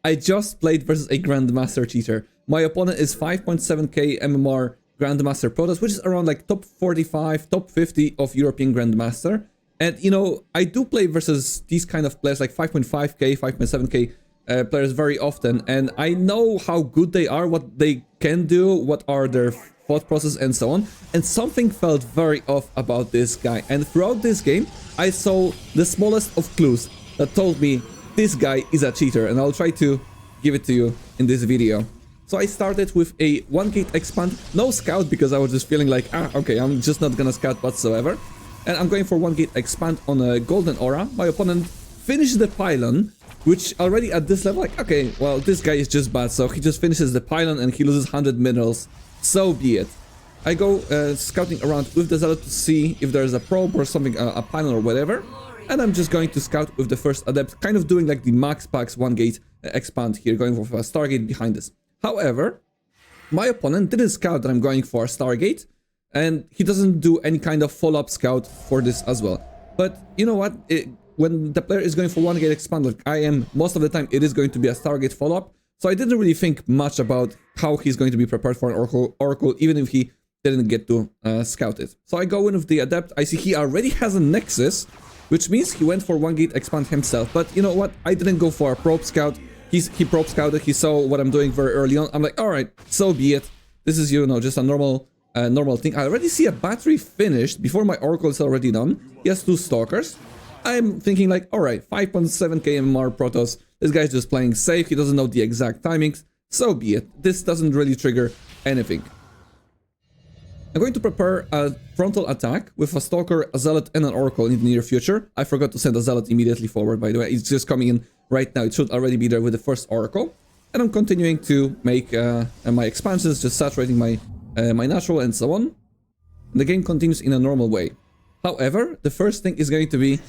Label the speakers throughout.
Speaker 1: I just played versus a Grandmaster Cheater. My opponent is 5.7k MMR Grandmaster Protoss, which is around like top 45, top 50 of European Grandmaster. And you know, I do play versus these kind of players like 5.5k, 5.7k players very often, and I know how good they are, what they can do, what are their thought process and so on. And something felt very off about this guy. And throughout this game, I saw the smallest of clues that told me this guy is a cheater, and I'll try to give it to you in this video. So I started with a 1 gate expand, no scout, because I was just feeling like, okay, I'm just not gonna scout whatsoever. And I'm going for 1 gate expand on a golden aura. My opponent finished the pylon, which already at this level, like, okay, well, this guy is just bad, so he just finishes the pylon and he loses 100 minerals. So be it. I go scouting around with the Zealot to see if there's a probe or something, a pylon or whatever. And I'm just going to scout with the first adept, kind of doing like the max packs 1 gate expand here, going for a Stargate behind this. However, my opponent didn't scout that I'm going for a Stargate, and he doesn't do any kind of follow-up scout for this as well. But you know what? When the player is going for 1 gate expand, like I am, most of the time it is going to be a Stargate follow-up. So I didn't really think much about how he's going to be prepared for an Oracle, even if he didn't get to scout it. So I go in with the adept. I see he already has a Nexus, which means he went for 1 gate expand himself. But you know what? I didn't go for a probe scout. He probe scouted. He saw what I'm doing very early on. I'm like, all right, so be it. This is, you know, just a normal thing. I already see a battery finished before my Oracle is already done. He has 2 stalkers. I'm thinking like, all right, 5.7k MMR Protoss. This guy's just playing safe. He doesn't know the exact timings. So be it. This doesn't really trigger anything. I'm going to prepare a frontal attack with a Stalker, a Zealot, and an Oracle in the near future. I forgot to send a Zealot immediately forward, by the way. It's just coming in right now. It should already be there with the first Oracle. And I'm continuing to make my expansions, just saturating my natural and so on. And the game continues in a normal way. However, the first thing is going to be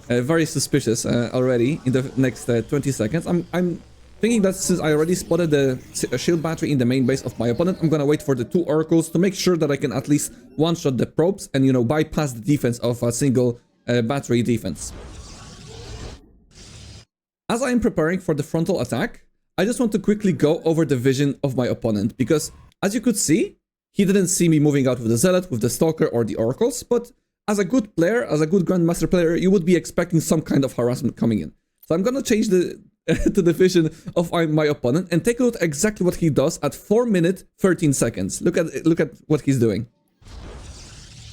Speaker 1: very suspicious already in the next 20 seconds. I'm thinking that since I already spotted the shield battery in the main base of my opponent, I'm gonna wait for the 2 oracles to make sure that I can at least one-shot the probes and, you know, bypass the defense of a single battery defense. As I am preparing for the frontal attack, I just want to quickly go over the vision of my opponent, because as you could see, he didn't see me moving out with the Zealot, with the Stalker or the oracles, but as a good player, as a good Grandmaster player, you would be expecting some kind of harassment coming in. So I'm gonna change the to the vision of my opponent and take a look at exactly what he does at 4 minutes 13 seconds. Look at what he's doing.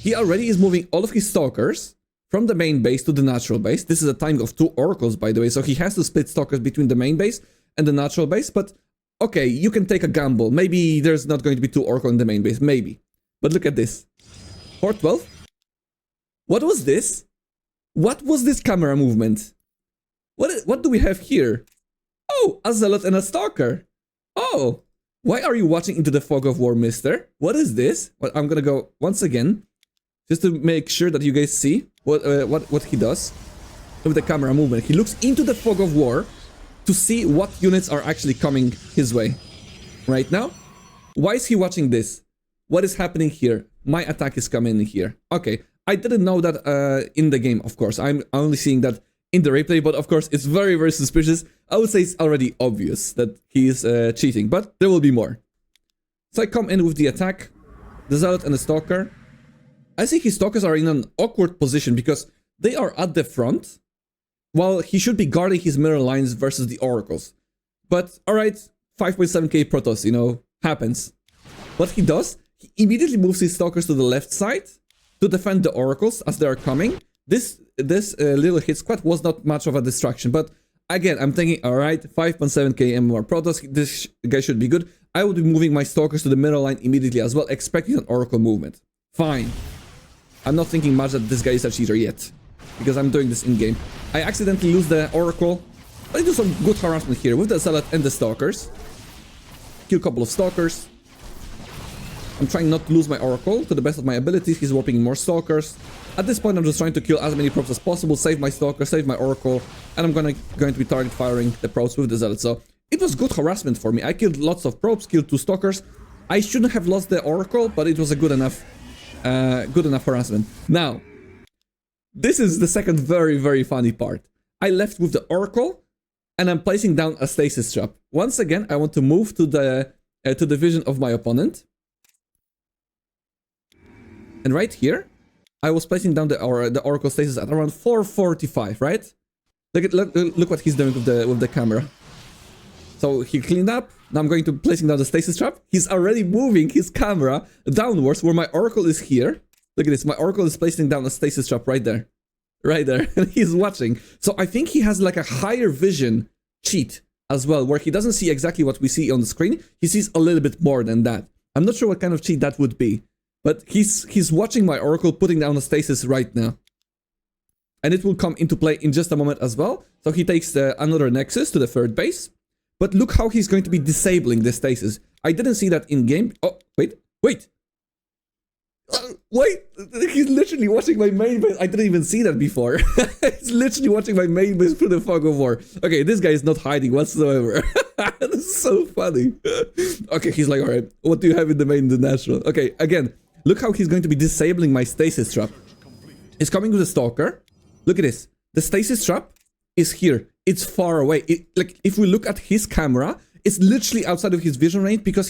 Speaker 1: He already is moving all of his stalkers from the main base to the natural base. This is a timing of 2 oracles, by the way, so he has to split stalkers between the main base and the natural base. But okay, you can take a gamble. Maybe there's not going to be 2 oracles in the main base, maybe. But look at this. 412. What was this? What was this camera movement? What do we have here? Oh, a Zealot and a Stalker. Oh, why are you watching into the fog of war, mister? What is this? Well, I'm gonna go once again, just to make sure that you guys see what he does with the camera movement. He looks into the fog of war to see what units are actually coming his way. Right now? Why is he watching this? What is happening here? My attack is coming in here. Okay, I didn't know that in the game, of course. I'm only seeing that in the replay, but of course it's very, very suspicious. I would say it's already obvious that he is cheating, but there will be more. So I come in with the attack, the Zealot and the Stalker. I see his Stalkers are in an awkward position because they are at the front, while he should be guarding his mirror lines versus the Oracles. But alright, 5.7k Protoss, you know, happens. What he does, he immediately moves his Stalkers to the left side to defend the Oracles as they are coming. This little hit squad was not much of a distraction, but again, I'm thinking, alright, 5.7k MMR Protoss, this guy should be good. I would be moving my Stalkers to the middle line immediately as well, expecting an Oracle movement. Fine. I'm not thinking much that this guy is a cheater yet, because I'm doing this in-game. I accidentally lose the Oracle, but I do some good harassment here with the Zealot and the Stalkers. Kill a couple of Stalkers. I'm trying not to lose my Oracle to the best of my abilities. He's warping more Stalkers. At this point, I'm just trying to kill as many probes as possible, save my Stalker, save my Oracle, and I'm going to be target firing the probes with the Zealot. So it was good harassment for me. I killed lots of probes, killed 2 Stalkers. I shouldn't have lost the Oracle, but it was a good enough harassment. Now, this is the second very, very funny part. I left with the Oracle, and I'm placing down a stasis trap. Once again, I want to move to the vision of my opponent. And right here, I was placing down the Oracle stasis at around 445, right? Look what he's doing with the camera. So he cleaned up. Now I'm going to placing down the stasis trap. He's already moving his camera downwards where my Oracle is here. Look at this. My Oracle is placing down a stasis trap right there. Right there. And he's watching. So I think he has like a higher vision cheat as well, where he doesn't see exactly what we see on the screen. He sees a little bit more than that. I'm not sure what kind of cheat that would be. But he's watching my Oracle putting down a stasis right now. And it will come into play in just a moment as well. So he takes another Nexus to the third base. But look how he's going to be disabling the stasis. I didn't see that in game. Oh, wait. Wait, he's literally watching my main base. I didn't even see that before. He's literally watching my main base through the fog of war. Okay, this guy is not hiding whatsoever. This is so funny. Okay, he's like, alright, what do you have in the main and the natural? Okay, again, look how he's going to be disabling my stasis trap. He's coming with a Stalker. Look at this. The stasis trap is here. It's far away. Like, if we look at his camera, it's literally outside of his vision range because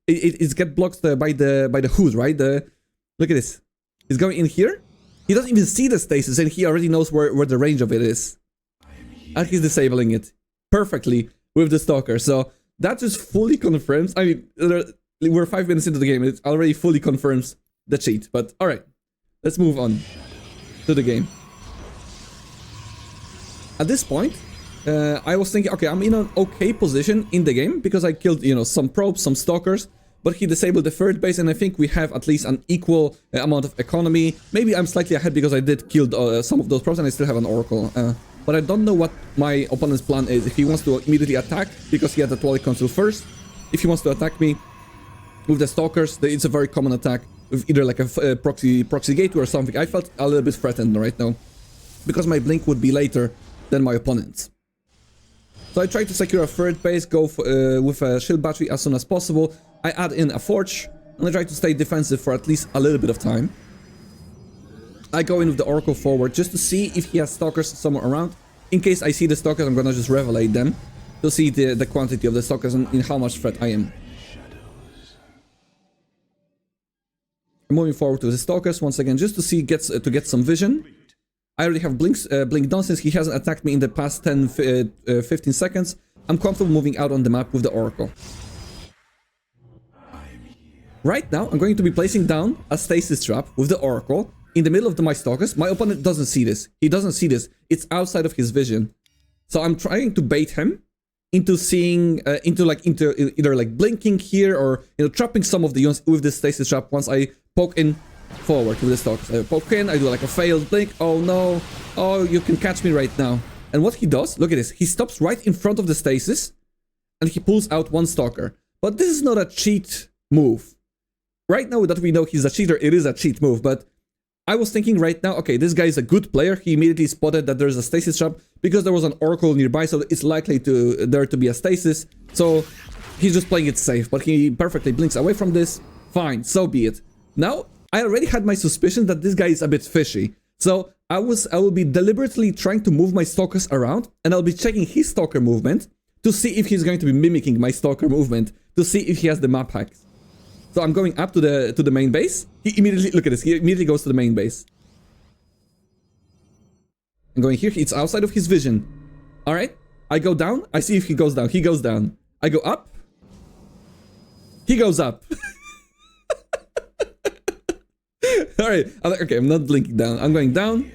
Speaker 1: it's get blocked by the hood, right? Look at this. He's going in here. He doesn't even see the stasis, and he already knows where the range of it is. And he's disabling it perfectly with the Stalker. So that just fully confirms. I mean, we're 5 minutes into the game. It already fully confirms the cheat. But all right, let's move on to the game. At this point, I was thinking, okay, I'm in an okay position in the game because I killed, some probes, some Stalkers, but he disabled the third base, and I think we have at least an equal amount of economy. Maybe I'm slightly ahead because I did kill some of those probes and I still have an Oracle. But I don't know what my opponent's plan is. If he wants to immediately attack because he had the Twilight Council first, if he wants to attack me with the Stalkers, it's a very common attack with either like a proxy gateway or something. I felt a little bit threatened right now because my blink would be later than my opponent's. So I try to secure a third base, go with a shield battery as soon as possible. I add in a forge, and I try to stay defensive for at least a little bit of time. I go in with the Oracle forward just to see if he has Stalkers somewhere around. In case I see the Stalkers, I'm gonna just revelate them to see the quantity of the Stalkers and in how much threat I am. I'm moving forward to the Stalkers once again just to see to get some vision. I already have blink done since he hasn't attacked me in the past 15 seconds. I'm comfortable moving out on the map with the Oracle. Right now, I'm going to be placing down a stasis trap with the Oracle in the middle of my Stalkers. My opponent doesn't see this. He doesn't see this. It's outside of his vision. So I'm trying to bait him into seeing, into either like blinking here or, trapping some of the units with this stasis trap once I poke in forward with the Stalkers. I poke in, I do like a failed blink. Oh no. Oh, you can catch me right now. And what he does, look at this. He stops right in front of the stasis and he pulls out one Stalker. But this is not a cheat move. Right now that we know he's a cheater, it is a cheat move. But I was thinking right now, okay, this guy is a good player. He immediately spotted that there's a stasis trap because there was an Oracle nearby, so it's likely there to be a stasis. So he's just playing it safe, but he perfectly blinks away from this. Fine, so be it. Now, I already had my suspicion that this guy is a bit fishy. So I will be deliberately trying to move my Stalkers around, and I'll be checking his Stalker movement to see if he's going to be mimicking my Stalker movement, to see if he has the map hacks. So I'm going up to the main base. He immediately, look at this, he immediately goes to the main base. I'm going here, it's outside of his vision. Alright, I go down, I see if he goes down. He goes down. I go up. He goes up. Alright, okay, I'm not blinking down. I'm going down.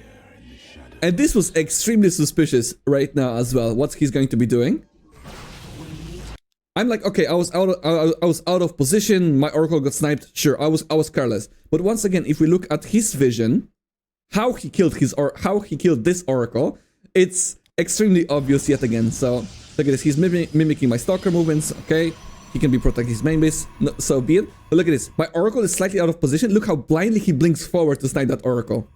Speaker 1: And this was extremely suspicious right now as well, what he's going to be doing. I'm like, okay, I was out of position, my Oracle got sniped, sure, I was careless. But once again, if we look at his vision, how he killed this Oracle, it's extremely obvious yet again. So look at this, he's mimicking my Stalker movements, okay? He can be protecting his main base, no, so be it. But look at this, my Oracle is slightly out of position. Look how blindly he blinks forward to snipe that Oracle.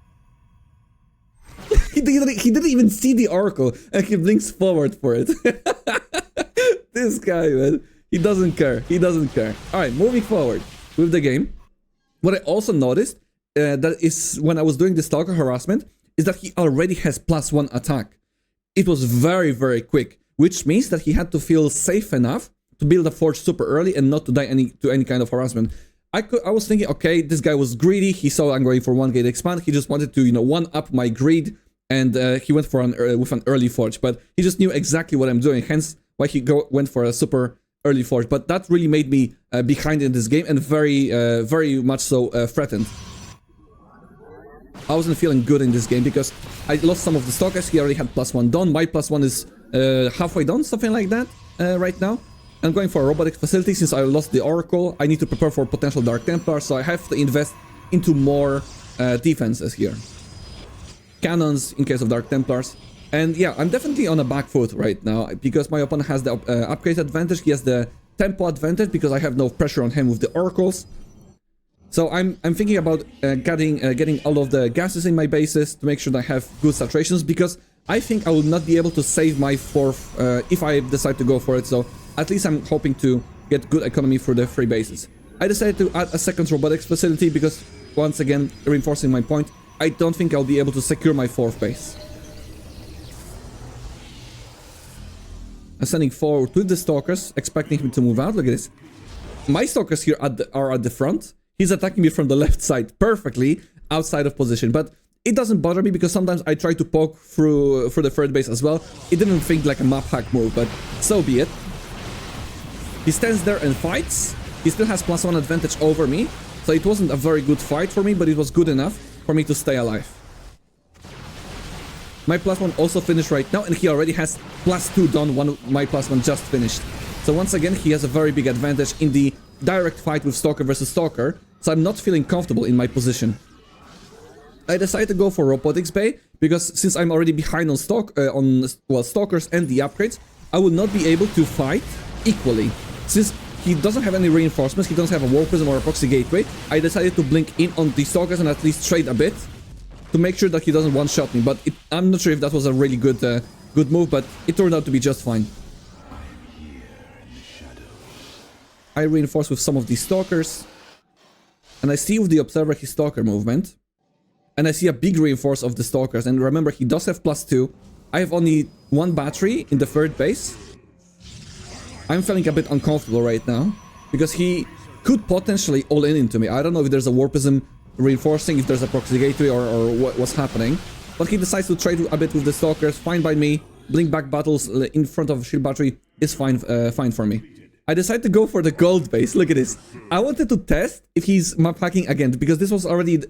Speaker 1: He didn't even see the Oracle, and he blinks forward for it. This guy, man, he doesn't care. He doesn't care. All right, moving forward with the game. What I also noticed, that is when I was doing the Stalker harassment, is that he already has +1 attack. It was very, very quick. which means that he had to feel safe enough to build a forge super early and not to die to any kind of harassment. I was thinking, okay, this guy was greedy. He saw I'm going for 1 gate expand. He just wanted to, you know, one up my greed, and he went for with an early forge. But he just knew exactly what I'm doing. Hence why he went for a super early forge. But that really made me behind in this game and very much so threatened. I wasn't feeling good in this game because I lost some of the stalkers. He already had +1 done. My +1 is halfway done, something like that right now. I'm going for a robotics facility since I lost the Oracle. I need to prepare for potential Dark Templar, so I have to invest into more defenses here. Cannons in case of Dark Templars. And yeah, I'm definitely on a back foot right now because my opponent has the upgrade advantage. He has the tempo advantage because I have no pressure on him with the Oracles. So I'm thinking about getting all of the gases in my bases to make sure that I have good saturations, because I think I will not be able to save my 4th if I decide to go for it. So at least I'm hoping to get good economy for the 3 bases. I decided to add a 2nd robotics facility because, once again, reinforcing my point, I don't think I'll be able to secure my 4th base. I'm sending forward with the stalkers, expecting him to move out. Look at this. My stalkers here are at the front. He's attacking me from the left side, perfectly outside of position. But it doesn't bother me because sometimes I try to poke through the 3rd base as well. It didn't think like a map hack move, but so be it. He stands there and fights. He still has +1 advantage over me. So it wasn't a very good fight for me, but it was good enough for me to stay alive. My +1 also finished right now, and he already has +2 done. My +1 just finished. So once again, he has a very big advantage in the direct fight with Stalker versus Stalker. So I'm not feeling comfortable in my position. I decided to go for Robotics Bay because since I'm already behind on Stalkers and the upgrades, I will not be able to fight equally. Since he doesn't have any reinforcements, he doesn't have a War Prism or a Proxy Gateway, I decided to blink in on the Stalkers and at least trade a bit to make sure that he doesn't one-shot me. But I'm not sure if that was a really good move, but it turned out to be just fine. I reinforce with some of these Stalkers, and I see with the Observer his Stalker movement, and I see a big reinforce of the Stalkers. And remember, he does have +2. I have only 1 battery in the 3rd base. I'm feeling a bit uncomfortable right now because he could potentially all in into me. I don't know if there's a Warpism reinforcing, if there's a Proxy Gateway or what's happening. But he decides to trade a bit with the Stalkers. Fine by me. Blink back battles in front of Shield Battery is fine for me. I decided to go for the gold base. Look at this. I wanted to test if he's map hacking again because this was already...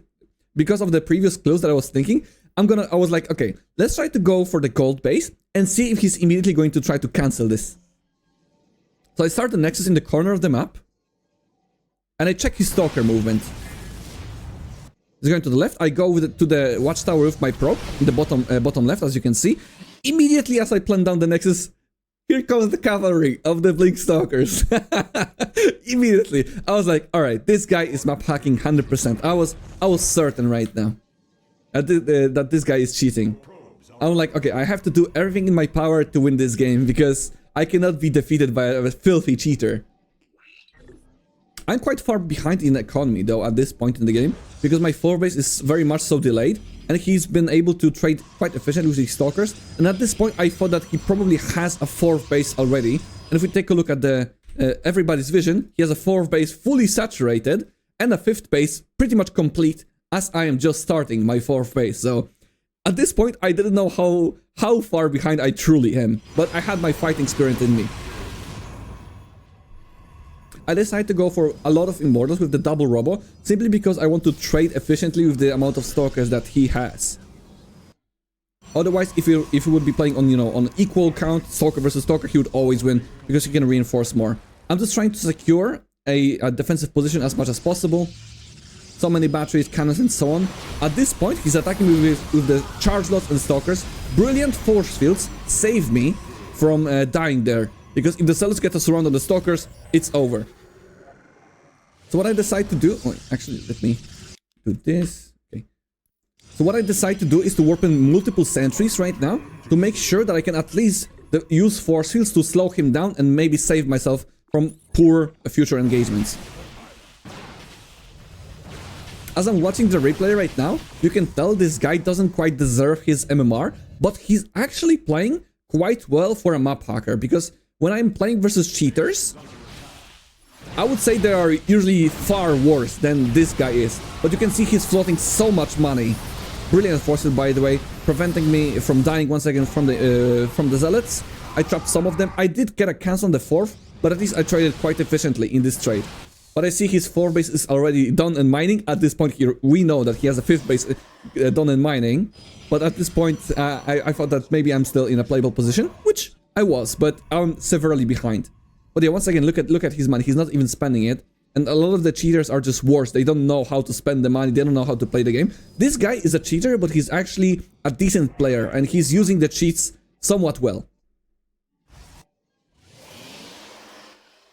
Speaker 1: Because of the previous clues that I was thinking, I was like, okay, let's try to go for the gold base and see if he's immediately going to try to cancel this. So I start the Nexus in the corner of the map, and I check his Stalker movement. He's going to the left. I go to the Watchtower with my probe in the bottom left, as you can see. Immediately as I plant down the Nexus, here comes the cavalry of the Blink Stalkers. Immediately, I was like, all right, this guy is map hacking 100%. I was certain right now that this guy is cheating. I'm like, okay, I have to do everything in my power to win this game because I cannot be defeated by a filthy cheater. I'm quite far behind in economy though at this point in the game because my 4 base is very much so delayed and he's been able to trade quite efficiently with these Stalkers. And at this point I thought that he probably has a 4th base already. And if we take a look at the everybody's vision, he has a 4th base fully saturated and a 5th base pretty much complete as I am just starting my 4th base. So at this point I didn't know how far behind I truly am, but I had my fighting spirit in me. I decided to go for a lot of Immortals with the double Robo, simply because I want to trade efficiently with the amount of Stalkers that he has. Otherwise, if he would be playing on, you know, on equal count, Stalker versus Stalker, he would always win, because he can reinforce more. I'm just trying to secure a defensive position as much as possible. So many batteries, cannons, and so on. At this point, he's attacking me with the charge lots and Stalkers. Brilliant force fields save me from dying there. Because if the Zealots get a surround on the Stalkers, it's over. So what I decide to do... Oh, actually, let me do this. Okay. So what I decide to do is to warp in multiple sentries right now to make sure that I can at least use force fields to slow him down and maybe save myself from poor future engagements. As I'm watching the replay right now, you can tell this guy doesn't quite deserve his MMR, but he's actually playing quite well for a map hacker, because when I'm playing versus cheaters, I would say they are usually far worse than this guy is. But you can see he's floating so much money. Brilliant forces, by the way, preventing me from dying once again from the zealots. I trapped some of them. I did get a cancel on the 4th, but at least I traded quite efficiently in this trade. But I see his 4th base is already done in mining. At this point here, we know that he has a 5th base done in mining. But at this point, I thought that maybe I'm still in a playable position, which I was, but I'm severely behind. But yeah, once again, look at his money. He's not even spending it. And a lot of the cheaters are just worse. They don't know how to spend the money. They don't know how to play the game. This guy is a cheater, but he's actually a decent player. And he's using the cheats somewhat well.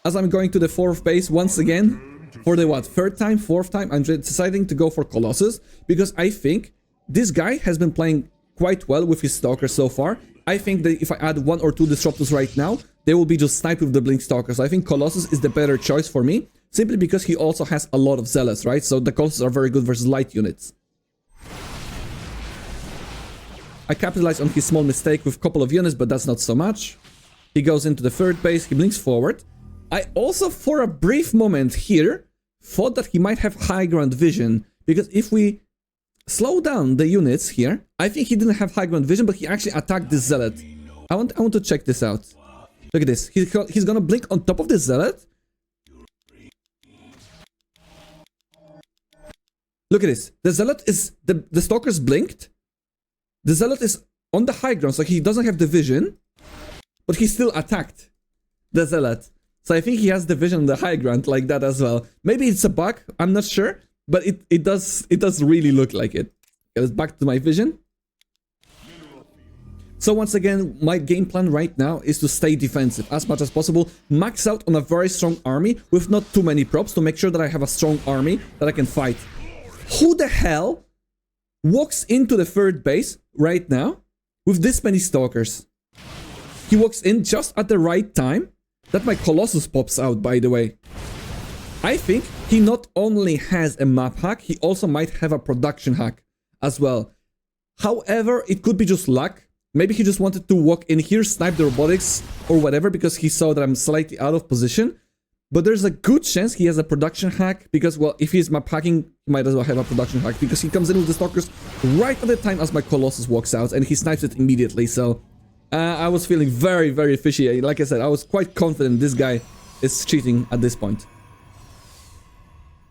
Speaker 1: As I'm going to the 4th base once again, for the what, 3rd time, 4th time, I'm deciding to go for Colossus. Because I think this guy has been playing quite well with his Stalkers so far. I think that if I add 1 or 2 Disruptors right now, they will be just sniped with the Blink Stalkers. So I think Colossus is the better choice for me, simply because he also has a lot of Zealots, right? So the Colossus are very good versus light units. I capitalized on his small mistake with a couple of units, but that's not so much. He goes into the 3rd base, he blinks forward. I also, for a brief moment here, thought that he might have high ground vision, because if we slow down the units here, I think he didn't have high ground vision, but he actually attacked this Zealot. I want to check this out. Look at this. He's gonna blink on top of the Zealot. Look at this. The Zealot is... The Stalker's blinked. The Zealot is on the high ground, so he doesn't have the vision. But he still attacked the Zealot. So I think he has the vision on the high ground like that as well. Maybe it's a bug, I'm not sure. But it does really look like it. Okay, let's back to my vision. So once again, my game plan right now is to stay defensive as much as possible. Max out on a very strong army with not too many props to make sure that I have a strong army that I can fight. Who the hell walks into the 3rd base right now with this many Stalkers? He walks in just at the right time that my Colossus pops out, by the way. I think he not only has a map hack, he also might have a production hack as well. However, it could be just luck. Maybe he just wanted to walk in here, snipe the robotics or whatever, because he saw that I'm slightly out of position. But there's a good chance he has a production hack, because, well, if he's map hacking, he might as well have a production hack, because he comes in with the Stalkers right at the time as my Colossus walks out, and he snipes it immediately. So I was feeling very, very fishy. Like I said, I was quite confident this guy is cheating at this point.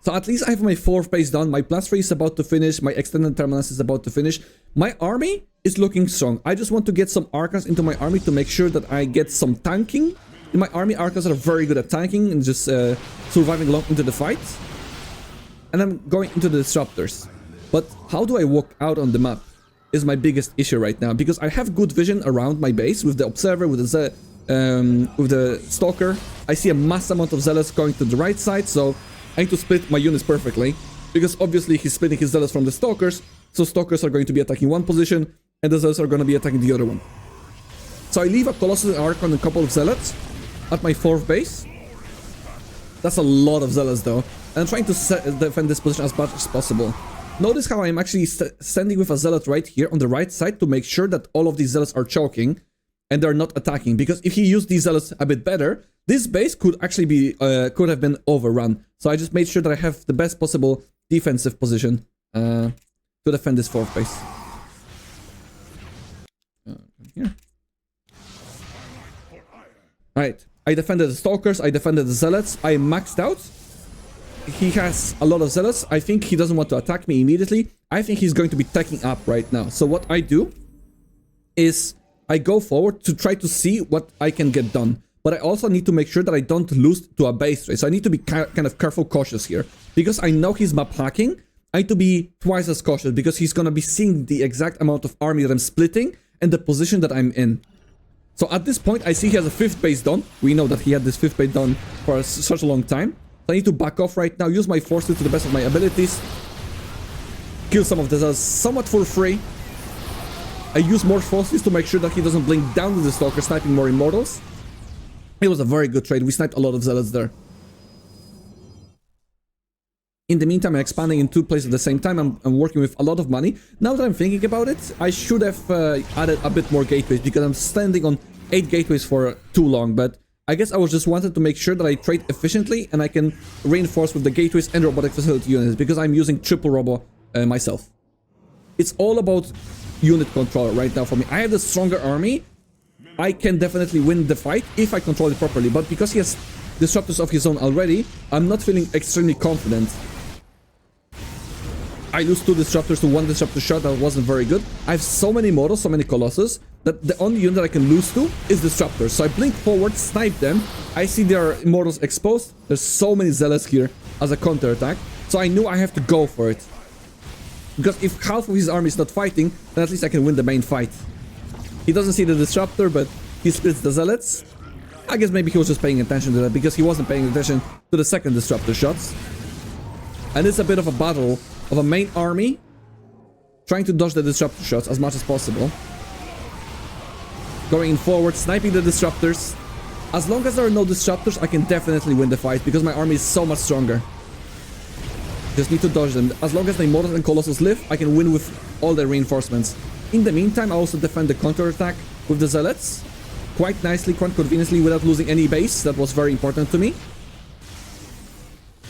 Speaker 1: So at least I have my 4th base done, my +3 is about to finish, my extended terminus is about to finish. My army is looking strong. I just want to get some Archons into my army to make sure that I get some tanking. In my army, Archons are very good at tanking and just surviving long into the fight. And I'm going into the Disruptors. But how do I walk out on the map is my biggest issue right now. Because I have good vision around my base with the Observer, with the Stalker. I see a mass amount of Zealots going to the right side, so I need to split my units perfectly, because obviously he's splitting his Zealots from the Stalkers, so Stalkers are going to be attacking one position, and the Zealots are going to be attacking the other one. So I leave a Colossus Archon and a couple of Zealots at my 4th base. That's a lot of Zealots though, and I'm trying to defend this position as much as possible. Notice how I'm actually standing with a Zealot right here on the right side to make sure that all of these Zealots are choking, and they're not attacking, because if he used these Zealots a bit better, this base could actually be, could have been overrun. So I just made sure that I have the best possible defensive position to defend this 4th base. Here. Alright, I defended the Stalkers, I defended the Zealots, I maxed out. He has a lot of Zealots. I think he doesn't want to attack me immediately. I think he's going to be teching up right now. So what I do is I go forward to try to see what I can get done. But I also need to make sure that I don't lose to a base trade. So I need to be kind of careful, cautious here. Because I know he's map hacking, I need to be twice as cautious, because he's going to be seeing the exact amount of army that I'm splitting and the position that I'm in. So at this point, I see he has a 5th base done. We know that he had this 5th base done for such a long time. So I need to back off right now, use my forces to the best of my abilities. Kill some of the Zealots somewhat for free. I use more forces to make sure that he doesn't blink down with the Stalker, sniping more Immortals. It was a very good trade. We sniped a lot of Zealots there. In the meantime, I'm expanding in 2 places at the same time. I'm working with a lot of money. Now that I'm thinking about it, I should have added a bit more gateways because I'm standing on 8 gateways for too long. But I guess I was just wanted to make sure that I trade efficiently and I can reinforce with the gateways and robotic facility units because I'm using triple robo myself. It's all about unit control right now for me. I have the stronger army. I can definitely win the fight if I control it properly. But because he has disruptors of his own already, I'm not feeling extremely confident. I lose 2 disruptors to 1 disruptor shot. That wasn't very good. I have so many models, so many colossus, that the only unit that I can lose to is disruptors. So I blink forward, snipe them. I see their immortals exposed. There's so many zealots here as a counter attack. So I knew I have to go for it. Because if half of his army is not fighting, then at least I can win the main fight. He doesn't see the disruptor, but he splits the zealots. I guess maybe he was just paying attention to that because he wasn't paying attention to the second disruptor shots. And it's a bit of a battle of a main army trying to dodge the disruptor shots as much as possible. Going forward, sniping the disruptors. As long as there are no disruptors, I can definitely win the fight because my army is so much stronger. Just need to dodge them. As long as the Immortals and Colossus live, I can win with all the reinforcements. In the meantime, I also defend the counter-attack with the Zealots quite nicely, quite conveniently, without losing any base. That was very important to me.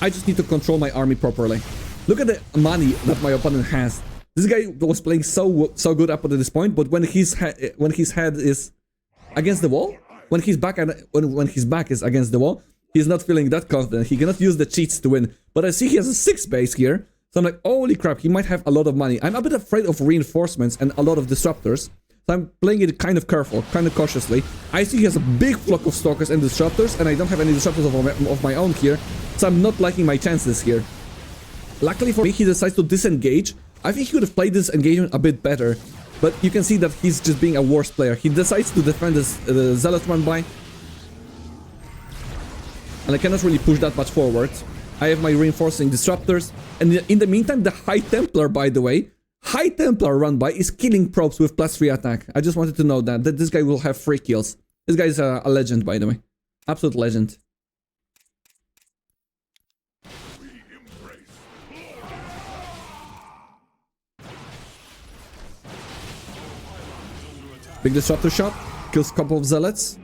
Speaker 1: I just need to control my army properly. Look at the money that my opponent has. This guy was playing so good up to this point, but when his head is against the wall, when his back is against the wall, he's not feeling that confident. He cannot use the cheats to win. But I see he has a 6 base here, so I'm like, holy crap, he might have a lot of money. I'm a bit afraid of reinforcements and a lot of disruptors, so I'm playing it kind of careful, kind of cautiously. I see he has a big flock of stalkers and disruptors, and I don't have any disruptors of my own here, so I'm not liking my chances here. Luckily for me, he decides to disengage. I think he could have played this engagement a bit better, but you can see that he's just being a worse player. He decides to defend the Zealot run by, and I cannot really push that much forward. I have my reinforcing disruptors, and in the meantime, the High Templar, by the way, High Templar run by is killing probes with +3 attack. I just wanted to know that this guy will have 3 kills. This guy is a legend, by the way. Absolute legend. Big disruptor shot, kills a couple of zealots.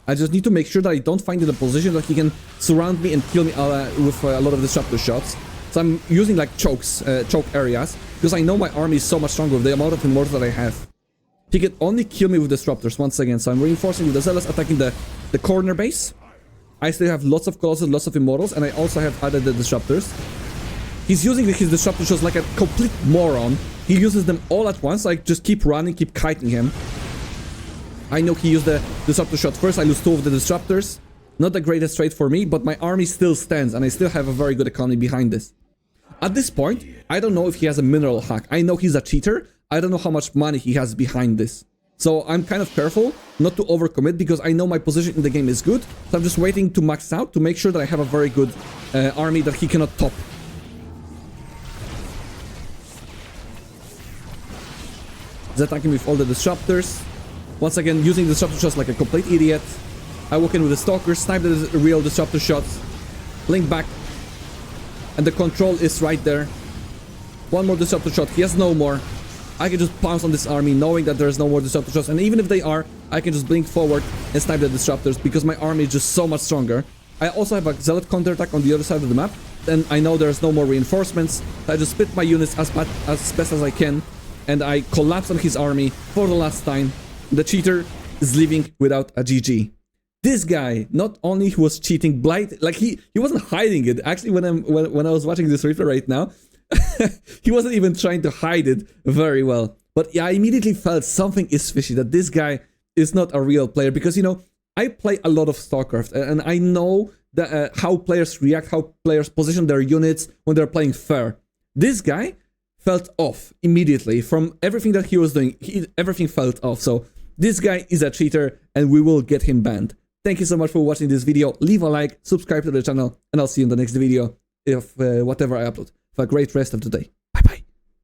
Speaker 1: I just need to make sure that I don't find in a position that he can surround me and kill me with a lot of disruptor shots. So I'm using like choke areas, because I know my army is so much stronger with the amount of immortals that I have. He can only kill me with disruptors once again, so I'm reinforcing with the zealots, attacking the corner base. I still have lots of colossus, lots of immortals, and I also have added the disruptors. He's using his disruptor shots like a complete moron. He uses them all at once. I just keep running, keep kiting him. I know he used the disruptor shot first. I lose 2 of the disruptors. Not the greatest trade for me, but my army still stands, and I still have a very good economy behind this. At this point, I don't know if he has a mineral hack. I know he's a cheater. I don't know how much money he has behind this. So I'm kind of careful not to overcommit because I know my position in the game is good. So I'm just waiting to max out to make sure that I have a very good army that he cannot top. He's attacking with all the disruptors. Once again, using disruptor shots like a complete idiot. I walk in with the stalkers, snipe the real disruptor shots, blink back, and the control is right there. One more disruptor shot, he has no more. I can just pounce on this army knowing that there's no more disruptor shots, and even if they are, I can just blink forward and snipe the disruptors because my army is just so much stronger. I also have a zealot counterattack on the other side of the map, and I know there's no more reinforcements. I just split my units as best as I can, and I collapse on his army for the last time. The cheater is leaving without a GG. This guy, not only he was cheating blind, like he wasn't hiding it. Actually, when I was watching this replay right now, he wasn't even trying to hide it very well. But yeah, I immediately felt something is fishy, that this guy is not a real player. Because, you know, I play a lot of StarCraft, and I know that, how players react, how players position their units when they're playing fair. This guy felt off immediately from everything that he was doing. Everything felt off. So this guy is a cheater, and we will get him banned. Thank you so much for watching this video. Leave a like, subscribe to the channel, and I'll see you in the next video of whatever I upload. Have a great rest of the day.